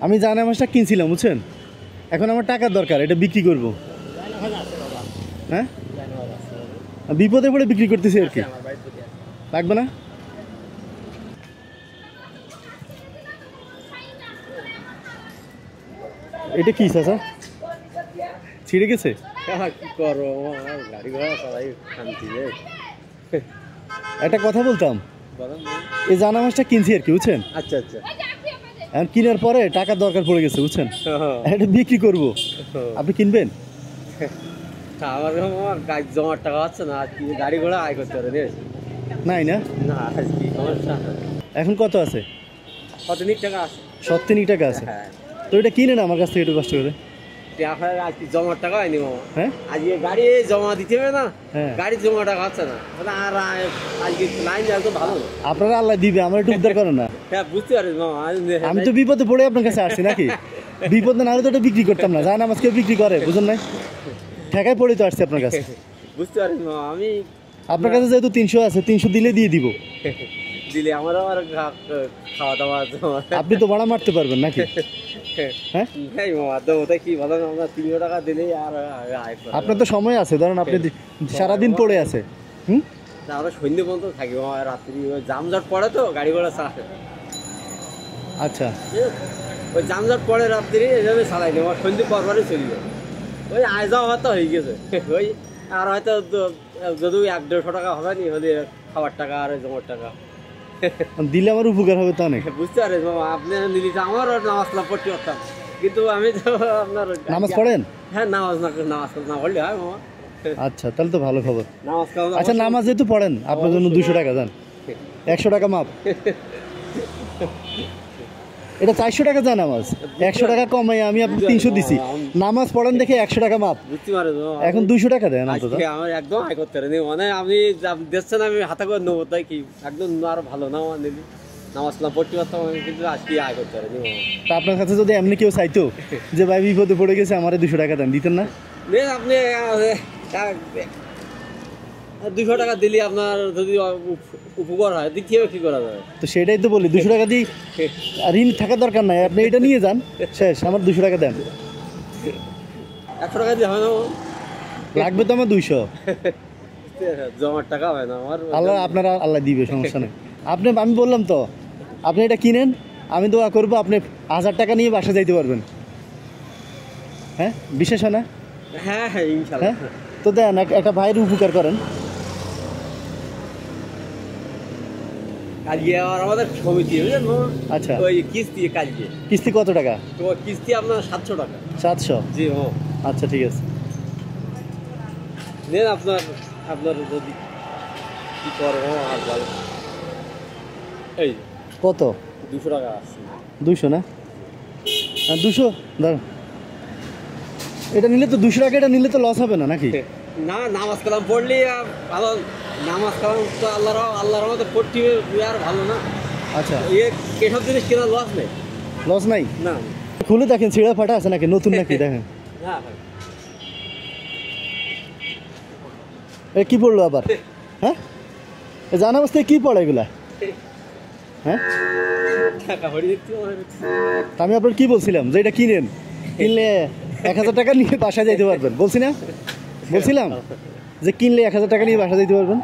আমি জানা মাছটা কিনছিলাম বুঝছেন, এখন আমার টাকার দরকার, এটা বিক্রি করব। হ্যাঁ বিপদে পড়ে বিক্রি করতেছি আর কি, লাগবে না? এটা কি চাচা, ছিঁড়ে গেছে? কি করবো, গাড়ি ঘোড়া সবাই শান্তি। একটা কথা বলতাম, এই জানা মাছটা কিনছি আর কি বুঝছেন। আচ্ছা আচ্ছা, এখন কেনার পরে টাকার দরকার পড়ে গেছে বুঝছেন, এটা বিক্রি করব, আপনি কিনবেন? আমার জমার টাকা হচ্ছে না, গাড়ি ঘোড়া আয় করতে পারে নাই না? না, কি সমস্যা? এখন কত আছে? কতদিন টাকা আছে? 70 টাকা আছে। হ্যাঁ, তো এটা কিনে না আমার কাছ থেকে একটু কষ্ট করে। আজকে জমার টাকা হয়নি মামা। হ্যাঁ আজকে গাড়ি জমা দিতে হবে না, হ্যাঁ গাড়ি জমা টাকা হচ্ছে না। আর আজকে লাইন যাও তো ভালো। আপনারা আল্লাহ দিবে, আমার একটু উদ্ধার করেন না। হ্যাঁ বুঝতে পারিস মামা, আমি তো বিপদে পড়ে আপনার কাছে আসছি নাকি, বিপদ না হলে তো এটা বিক্রি করতাম না। জানা মাছ কেউ বিক্রি করে বুঝুন না, ঠেকায় পড়ে তো আসছি আপনার কাছে। বুঝতে পারিস মামা, আমি আপনার কাছে যেহেতু 300 আছে, 300 দিলে দিয়ে দিব। দিলে আমার আবার খাওয়া দাওয়া। আপনি তো ভাড়া মারতে পারবেন নাকি? হ্যাঁ মামা দেবো তাই কি ভালো, আমরা 300 টাকা দিলেই আর আপনার তো সময় আছে, ধরেন আপনি সারাদিন পড়ে আছে। আমরা সন্ধ্যে পর্যন্ত থাকি মামা, রাত্রি জামজট পড়ে তো গাড়ি ঘোড়া চাষে। আচ্ছা ওই জামজট পড়ে রাত্রি, এইভাবে চালাই নি আমার, সন্ধ্যে পরবারই চলি যায়। ওই আয় যাওয়া হয়তো হয়ে গেছে, ওই আর হয়তো যদি 100-150 টাকা হবে নি, হলে খাবার টাকা আর জমার টাকা দিলে আমার উপকার হবে তো অনেক। বুঝতে পারেন মামা, আপনি নিলি আমারও নামাজ কালাম পড়তে পারতাম, কিন্তু আমি তো আপনার নামাজ পড়েন? হ্যাঁ নামাজ না পড়লে হয় মামা। আচ্ছা তাহলে তো ভালো খবর। নামাজ কালাম আচ্ছা নামাজ যেহেতু পড়েন, আপনার জন্য 200 টাকা দেন, 100 টাকা মাপ। এটা 400 টাকা যায় নামাজ, 100 টাকা কমাই আমি আপনি 300 দিছি। নামাজ পড়েন দেখে 100 টাকা মাপ, বুঝতে পারেন এখন 200 টাকা দেন। আমার একদম আয় করতে পারেনি মানে, আপনি দেখছেন আমি হাতে করে নেবো তাই কি, একদম আরো ভালো না আমার নিবি, নামাজ কালাম পড়তে পারতাম আমি, কিন্তু আজকে আয় করতে পারিনি। তা আপনার কাছে যদি এমনি কেউ চাইতো যে ভাই বিপদে পড়ে গেছে আমার 200 টাকা দেন, দিতেন না? আপনি 200 টাকা দিলে আপনার যদি উপকার হয়, দ্বিতীয় কি করা যাবে? তো সেটাই তো বলি, 200 টাকা দিই, ঋণ থাকার দরকার নাই, আপনি এটা নিয়ে যান, শেষ, আমার 200 টাকা দেন। 100 টাকা দিয়ে হয় না, লাগবে তো আমার 200। জমার টাকা হয় না আমার। আল্লাহ আপনারা আল্লাহ দিবে, সমস্যা নেই। আপনি আমি বললাম তো, আপনি এটা কিনেন, আমি দোয়া করবো আপনি 1000 টাকা নিয়ে বাসা যাইতে পারবেন। হ্যাঁ বিশেষ হয় না? হ্যাঁ হ্যাঁ ইনশাআল্লাহ। হ্যাঁ তো দেন, একটা ভাইয়ের উপকার করেন। কালকে আর আমাদের সমিতি বুঝলেন, আচ্ছা ওই কিস্তি, কালকে কিস্তি কত টাকা? তো কিস্তি আপনার 700 টাকা। 700? জি ও আচ্ছা ঠিক আছে, নেন আপনার, আপনার যদি কি করবো আর ভালো। এই কত? 200 টাকা আছে। 200 না? 200 দাঁড়ান, এটা নিলে তো 200 টাকা, এটা নিলে তো লস হবে না নাকি? না নামাজ কালাম পড়লে ভালো, নামাজ কালাম তো আল্লাহর মতো পড়তে আর ভালো না। আচ্ছা এসব জিনিস কেনা লস নেই। লস নাই? না খুলে দেখেন ছিঁড়া ফাটা আছে নাকি, নতুন নাকি দেখেন। হ্যাঁ এ কি পড়লো আবার? হ্যাঁ জানা অবস্থায় কি পড়ে এগুলা? হ্যাঁ আমি আপনার কি বলছিলাম যে এটা কিনেন, কিনলে 1000 টাকা নিয়ে বাসা যাইতে পারবেন, বলছি না? বলছিলাম যে কিনলে 1000 টাকা নিয়ে বাসা যাইতে পারবেন,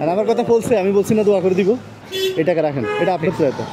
আর আমার কথা বলছে, আমি বলছি না দোয়া করে দিব। এই টাকা রাখেন, এটা আপনার তো।